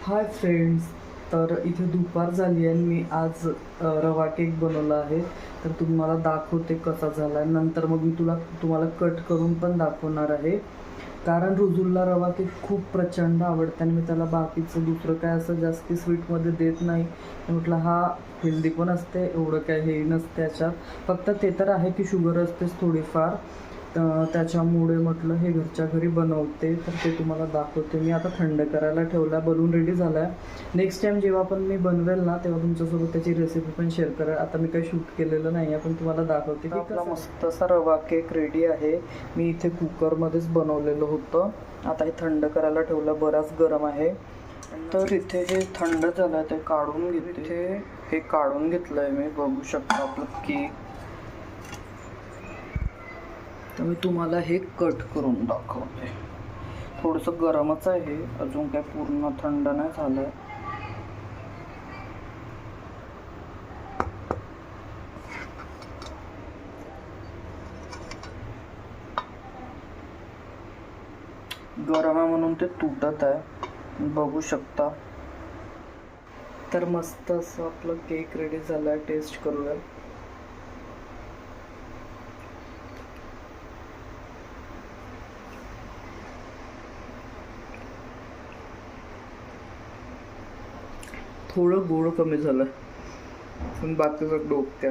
Hi friends. तर इथे दुपार झाली आहे. मी आज रवा केक बनवला आहे. तर तुम्हाला दाखवते कसा झाला आहे. नंतर मग मी तुम्हाला कट करून पण दाखवणार आहे. कारण रुजुलला रवा केक खूप प्रचंड आवडते आणि मी त्याला बाकीचं दुसरं काय असं जास्ती स्वीटमध्ये देत नाही. म्हटलं हा हेल्दी पण असते, एवढं काय हे नसते त्याच्यात. फक्त ते तर आहे की शुगर असतेच थोडीफार. त्याच्यामुळे म्हटलं हे घरच्या घरी बनवते, तर ते तुम्हाला दाखवते. मी आता थंड करायला ठेवला, बनवून रेडी झाला आहे. नेक्स्ट टाईम जेव्हा पण मी बनवेल ना, तेव्हा तुमच्यासोबत त्याची रेसिपी पण शेअर करेल. आता मी काही शूट केलेलं नाही आहे, पण तुम्हाला दाखवते की आपला मस्त असा रवा केक रेडी आहे. मी इथे कुकरमध्येच बनवलेलं होतं. आता हे थंड करायला ठेवलं, बराच गरम आहे. तर इथे हे थंड झालं ते काढून घेते. हे काढून घेतलं आहे मी, बघू शकता आपलं केक. तर मी तुम्हाला हे कट करून दाखवते. थोडंसं गरमच आहे हे, अजून काय पूर्ण थंड नाही झालं आहे. गरम आहे म्हणून ते तुटत आहे, बघू शकता. तर मस्त असं आपलं केक रेडी झालं आहे. टेस्ट करूया. थोडं गोड कमी झालं, पण बाकी सगळं ओके.